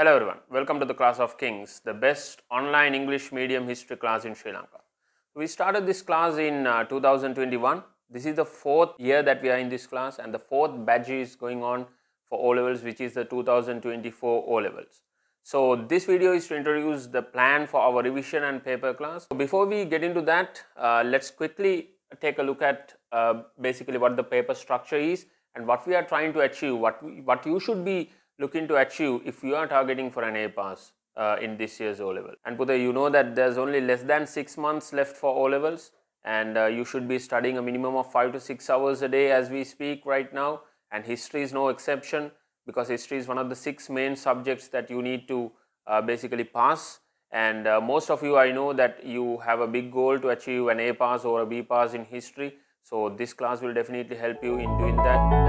Hello everyone, welcome to the Class of Kings, the best online English medium history class in Sri Lanka. We started this class in 2021. This is the fourth year that we are in this class, and the fourth batch is going on for O-levels, which is the 2024 O-levels. So this video is to introduce the plan for our revision and paper class. So before we get into that, let's quickly take a look at basically what the paper structure is and what we are trying to achieve, what you should be looking to achieve if you are targeting for an A pass in this year's O-level. And Putha, you know that there's only less than 6 months left for O-levels, and you should be studying a minimum of 5 to 6 hours a day as we speak right now, and history is no exception, because history is one of the 6 main subjects that you need to basically pass. And most of you, I know that you have a big goal to achieve an A pass or a B pass in history, so this class will definitely help you in doing that.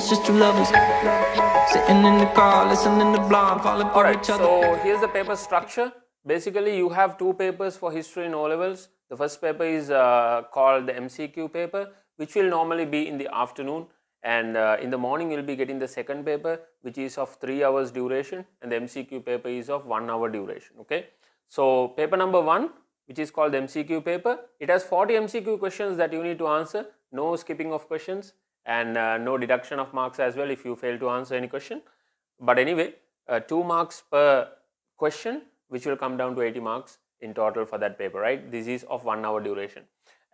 Just two lovers sitting in the car, listening to Blonde, falling for each other. So here's the paper structure. Basically, you have 2 papers for history in O-levels. The first paper is called the MCQ paper, which will normally be in the afternoon, and in the morning you'll be getting the second paper, which is of 3 hours duration, and the MCQ paper is of 1 hour duration. Okay, so paper number 1, which is called the MCQ paper, it has 40 MCQ questions that you need to answer, no skipping of questions, and no deduction of marks as well if you fail to answer any question. But anyway, 2 marks per question, which will come down to 80 marks in total for that paper, right? This is of 1 hour duration.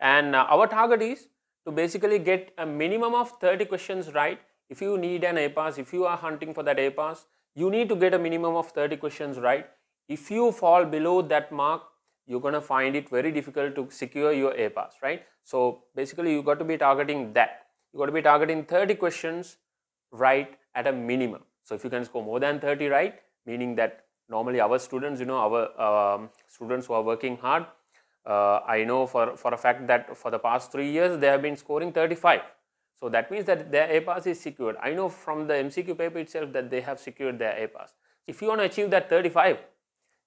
And our target is to basically get a minimum of 30 questions right. If you need an A pass, if you are hunting for that A pass, you need to get a minimum of 30 questions right. If you fall below that mark, you're going to find it very difficult to secure your A pass, right? So basically you got to be targeting that. You got to be targeting 30 questions right at a minimum. So if you can score more than 30 right, meaning that normally our students, our students who are working hard, I know for a fact that for the past 3 years they have been scoring 35. So that means that their A pass is secured. I know from the MCQ paper itself that they have secured their A pass. If you want to achieve that 35,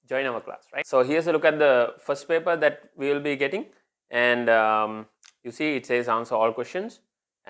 join our class, right? So here's a look at the first paper that we will be getting, and you see it says answer all questions,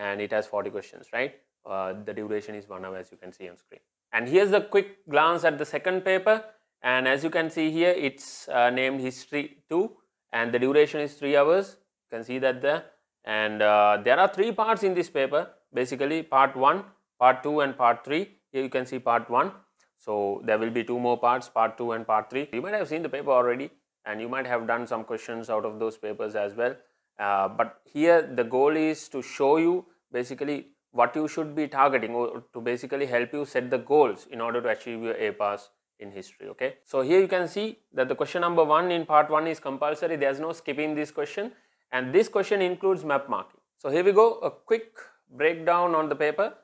and it has 40 questions, right? The duration is 1 hour, as you can see on screen. And here's a quick glance at the second paper, and as you can see here, it's named History 2, and the duration is 3 hours. You can see that there. And there are 3 parts in this paper, basically part 1, part 2 and part 3. Here you can see part 1. So there will be 2 more parts, part 2 and part 3. You might have seen the paper already, and you might have done some questions out of those papers as well. But here the goal is to show you basically what you should be targeting, or to basically help you set the goals in order to achieve your A pass in history. Okay, so here you can see that the question number 1 in part 1 is compulsory. There is no skipping this question, and this question includes map marking. So here we go, a quick breakdown on the paper.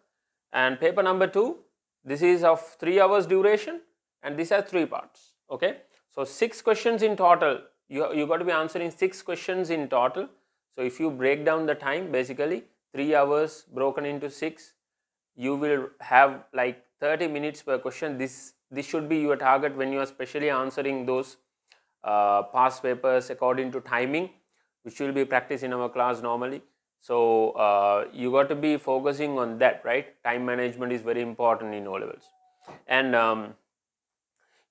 And paper number 2, this is of 3 hours duration, and this has 3 parts. Okay, so 6 questions in total. You got to be answering 6 questions in total. So if you break down the time, basically 3 hours broken into 6, you will have like 30 minutes per question. This should be your target when you are specially answering those past papers according to timing, which will be practiced in our class normally. So you got to be focusing on that, right? Time management is very important in O-levels. And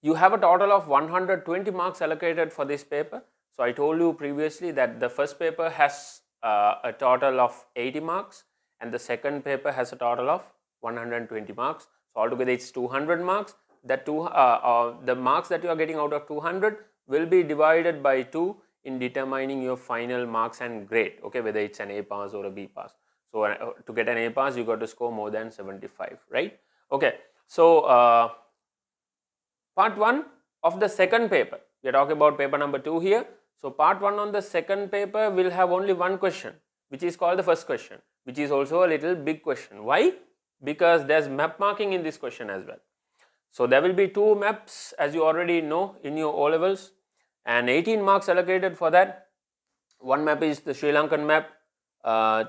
you have a total of 120 marks allocated for this paper. So I told you previously that the first paper has a total of 80 marks, and the second paper has a total of 120 marks. So altogether it's 200 marks. That the marks that you are getting out of 200 will be divided by 2 in determining your final marks and grade. Okay, whether it's an A pass or a B pass. So to get an A pass, you got to score more than 75, right? Okay, so part 1 of the second paper, we are talking about paper number 2 here. So part 1 on the second paper will have only 1 question, which is called the first question, which is also a little big question. Why? Because there's map marking in this question as well. So there will be 2 maps, as you already know, in your O-levels, and 18 marks allocated for that. One map is the Sri Lankan map,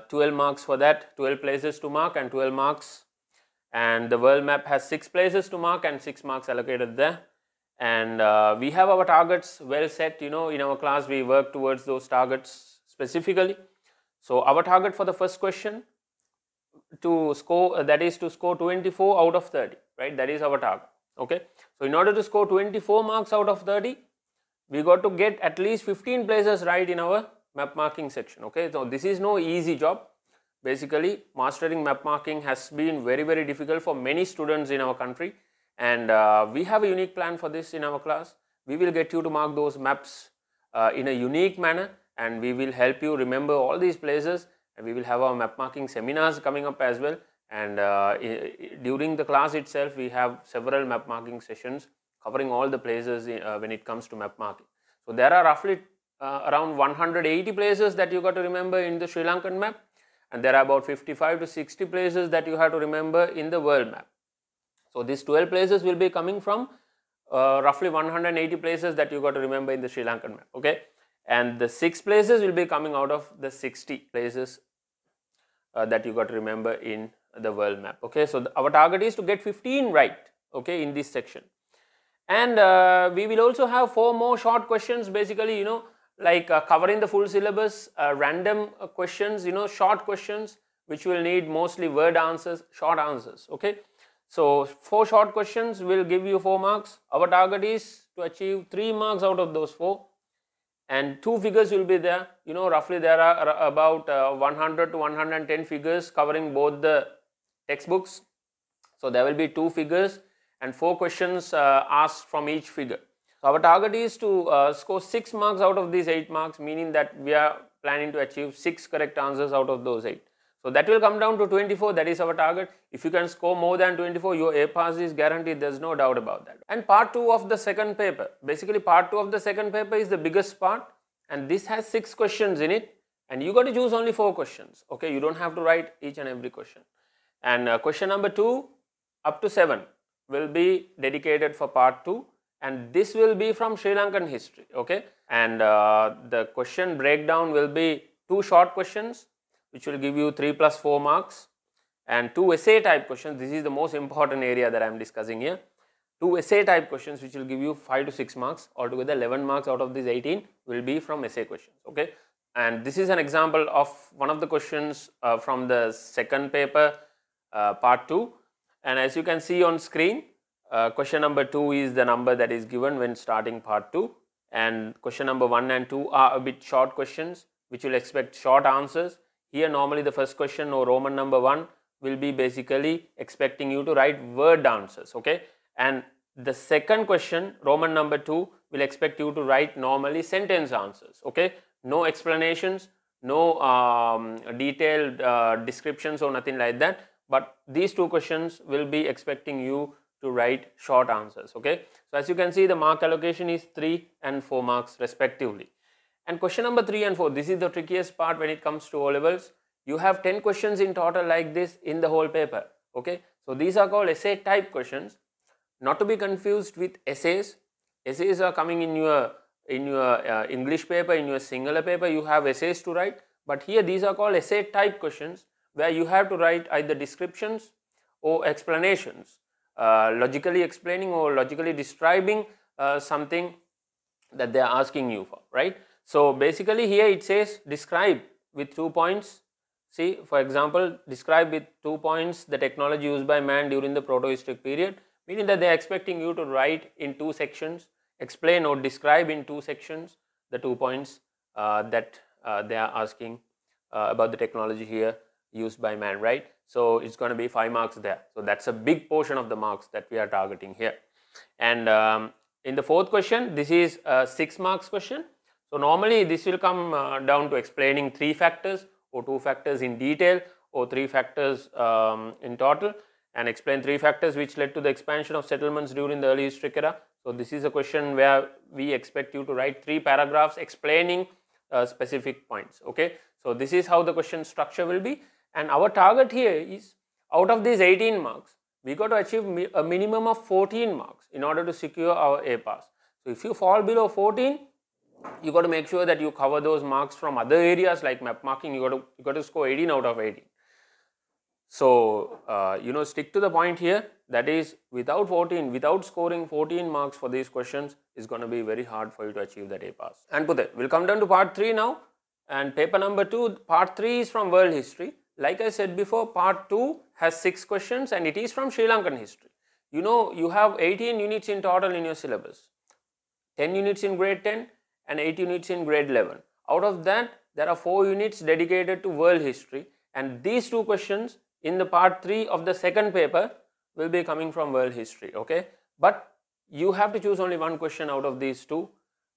12 marks for that, 12 places to mark and 12 marks. And the world map has 6 places to mark and 6 marks allocated there. and we have our targets well set. In our class we work towards those targets specifically. So our target for the first question to score, that is to score 24 out of 30, right? That is our target. Okay, so in order to score 24 marks out of 30, we got to get at least 15 places right in our map marking section. Okay, so this is no easy job. Basically, mastering map marking has been very difficult for many students in our country, and we have a unique plan for this in our class. We will get you to mark those maps in a unique manner, and we will help you remember all these places, and we will have our map marking seminars coming up as well. And during the class itself, we have several map marking sessions covering all the places when it comes to map marking. So there are roughly around 180 places that you got to remember in the Sri Lankan map, and there are about 55 to 60 places that you have to remember in the world map. So these 12 places will be coming from roughly 180 places that you got to remember in the Sri Lankan map. Okay, and the 6 places will be coming out of the 60 places that you got to remember in the world map. Okay, so our target is to get 15 right, okay, in this section. And we will also have 4 more short questions, basically, like covering the full syllabus, random questions, short questions which will need mostly word answers, short answers. Okay, so 4 short questions will give you 4 marks. Our target is to achieve 3 marks out of those 4, and 2 figures will be there. Roughly there are about 100 to 110 figures covering both the textbooks. So there will be 2 figures and 4 questions asked from each figure. So our target is to score 6 marks out of these 8 marks, meaning that we are planning to achieve 6 correct answers out of those 8. So that will come down to 24, that is our target. If you can score more than 24, your A pass is guaranteed, there's no doubt about that. And part 2 of the second paper, basically part 2 of the second paper is the biggest part, and this has 6 questions in it, and you got to choose only 4 questions. Okay, you don't have to write each and every question. And question number 2 up to 7 will be dedicated for part 2, and this will be from Sri Lankan history. Okay, and the question breakdown will be 2 short questions which will give you 3 plus 4 marks, and 2 essay type questions. This is the most important area that I am discussing here. 2 essay type questions which will give you 5 to 6 marks. Altogether 11 marks out of these 18 will be from essay questions. Okay, and this is an example of one of the questions from the second paper, part 2. And as you can see on screen, question number 2 is the number that is given when starting part 2, and question number 1 and 2 are a bit short questions which will expect short answers. Here normally the first question, or Roman number 1, will be basically expecting you to write word answers. Okay, and the second question, Roman number 2, will expect you to write normally sentence answers. Okay, no explanations, no detailed descriptions or nothing like that, but these 2 questions will be expecting you to write short answers. Okay, so as you can see, the mark allocation is 3 and 4 marks respectively. And question number 3 and 4, this is the trickiest part when it comes to O levels. You have 10 questions in total like this in the whole paper. Okay, so these are called essay type questions, not to be confused with essays. Essays are coming in your English paper, in your singular paper you have essays to write, but here these are called essay type questions, where you have to write either descriptions or explanations, logically explaining or logically describing something that they are asking you for, right? So basically here it says describe with 2 points. See, for example, describe with 2 points the technology used by man during the protohistoric period, meaning that they are expecting you to write in 2 sections, explain or describe in 2 sections the 2 points that they are asking about the technology here used by man, right? So it's going to be 5 marks there. So that's a big portion of the marks that we are targeting here. And in the 4th question, this is a 6 marks question. So normally this will come down to explaining 3 factors or 2 factors in detail, or 3 factors in total, and explain 3 factors which led to the expansion of settlements during the early historic era. So this is a question where we expect you to write 3 paragraphs explaining specific points. Okay, so this is how the question structure will be, and our target here is, out of these 18 marks, we got to achieve a minimum of 14 marks in order to secure our A pass. So if you fall below 14, you got to make sure that you cover those marks from other areas like map marking. You got to score 18 out of 18. So, stick to the point here, that is without scoring 14 marks for these questions is going to be very hard for you to achieve that A pass. And Puthe, we'll come down to part 3 now, and paper number 2, part 3 is from world history. Like I said before, part 2 has 6 questions and it is from Sri Lankan history. You have 18 units in total in your syllabus, 10 units in grade 10 and 8 units in grade 11. Out of that, there are 4 units dedicated to world history, and these 2 questions in the part 3 of the second paper will be coming from world history, okay? But you have to choose only one question out of these 2,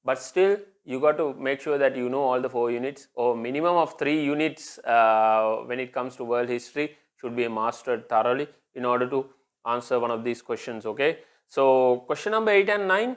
but still you got to make sure that you know all the 4 units, or minimum of 3 units when it comes to world history should be mastered thoroughly in order to answer one of these questions, okay? So question number 8 and 9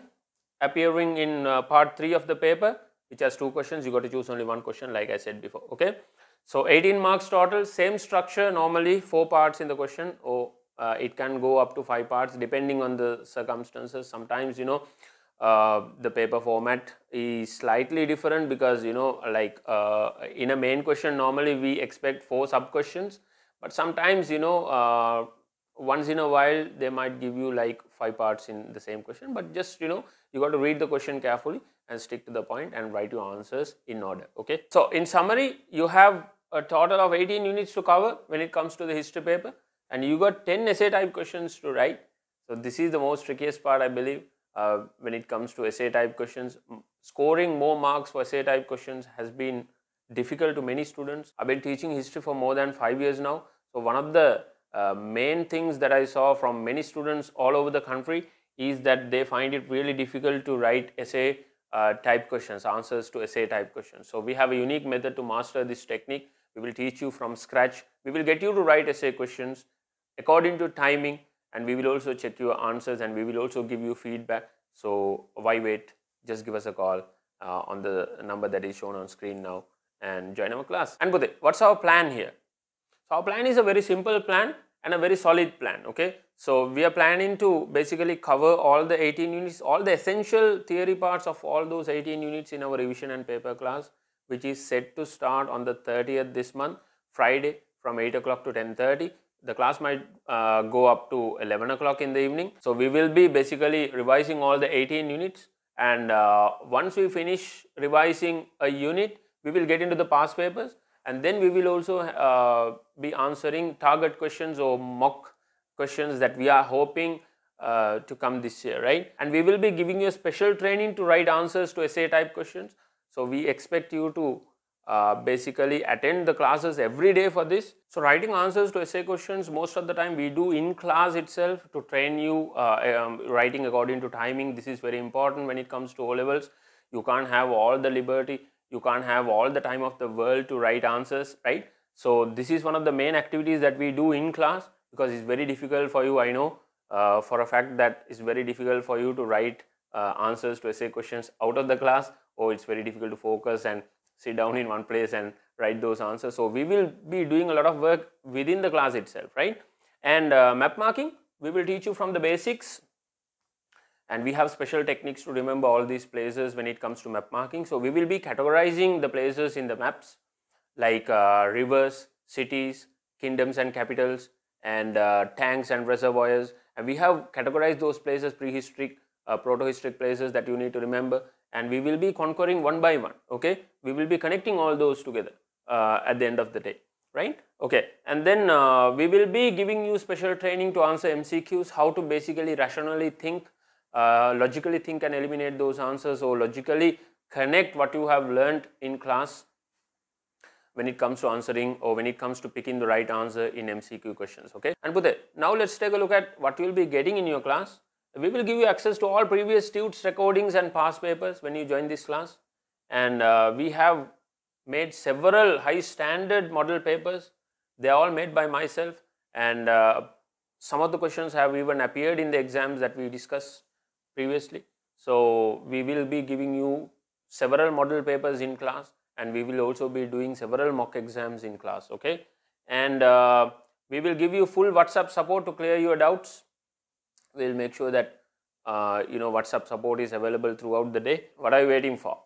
appearing in part 3 of the paper, which has 2 questions. You got to choose only one question, like I said before, okay? So 18 marks total, same structure, normally 4 parts in the question, or it can go up to 5 parts depending on the circumstances. Sometimes the paper format is slightly different because in a main question normally we expect 4 sub questions, but sometimes once in a while they might give you like 5 parts in the same question, but just you got to read the question carefully and stick to the point and write your answers in order, okay? So in summary, you have a total of 18 units to cover when it comes to the history paper, and you got 10 essay type questions to write. So this is the most trickiest part, I believe, when it comes to essay type questions. Scoring more marks for essay type questions has been difficult to many students. I've been teaching history for more than 5 years now. So one of the main things that I saw from many students all over the country is that they find it really difficult to write essay type questions, answers to essay type questions. So we have a unique method to master this technique. We will teach you from scratch. We will get you to write essay questions according to timing, and we will also check your answers, and we will also give you feedback. So why wait? Just give us a call on the number that is shown on screen now and join our class. And Puthe, what's our plan here? So our plan is a very simple plan and a very solid plan, okay? So we are planning to basically cover all the 18 units, all the essential theory parts of all those 18 units in our revision and paper class, which is set to start on the 30th this month, Friday from 8 o'clock to 10:30. The class might go up to 11 o'clock in the evening. So we will be basically revising all the 18 units, and once we finish revising a unit, we will get into the past papers, and then we will also be answering target questions or mock questions that we are hoping to come this year, right? And we will be giving you a special training to write answers to essay type questions. So we expect you to basically attend the classes every day for this. So writing answers to essay questions, most of the time we do in class itself to train you writing according to timing. This is very important when it comes to O levels. You can't have all the liberty, you can't have all the time of the world to write answers, right? So this is one of the main activities that we do in class, because it's very difficult for you, I know for a fact that it's very difficult for you to write answers to essay questions out of the class, or it's very difficult to focus and sit down in one place and write those answers. So we will be doing a lot of work within the class itself, right? And map marking, we will teach you from the basics, and we have special techniques to remember all these places when it comes to map marking. So we will be categorizing the places in the maps like rivers, cities, kingdoms and capitals, and tanks and reservoirs, and we have categorized those places, prehistoric, proto-historic places that you need to remember, and we will be conquering one by one, okay? We will be connecting all those together at the end of the day, right? Okay, and then we will be giving you special training to answer MCQs, how to basically rationally think, logically think and eliminate those answers, or logically connect what you have learned in class when it comes to answering, or when it comes to picking the right answer in MCQ questions, okay? And Puthe, now let's take a look at what you will be getting in your class. We will give you access to all previous TUTS recordings and past papers when you join this class, and we have made several high standard model papers. They are all made by myself, and some of the questions have even appeared in the exams that we discussed previously. So we will be giving you several model papers in class, and we will also be doing several mock exams in class, okay? And we will give you full WhatsApp support to clear your doubts. We will make sure that WhatsApp support is available throughout the day. What are you waiting for?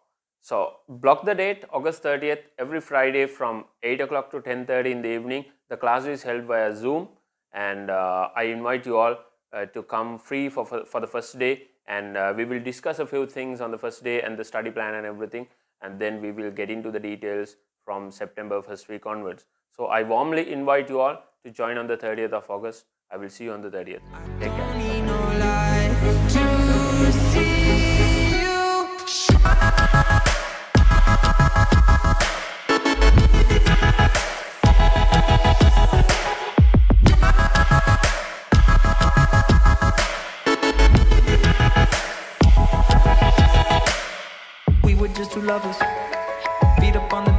So block the date, August 30th, every Friday from 8 o'clock to 10:30 in the evening. The class is held via Zoom, and I invite you all to come free for the first day, and we will discuss a few things on the first day and the study plan and everything, and then we will get into the details from September first week onwards. So I warmly invite you all to join on the 30th of August. I will see you on the 30th. Take care. We were just two lovers, beat up on the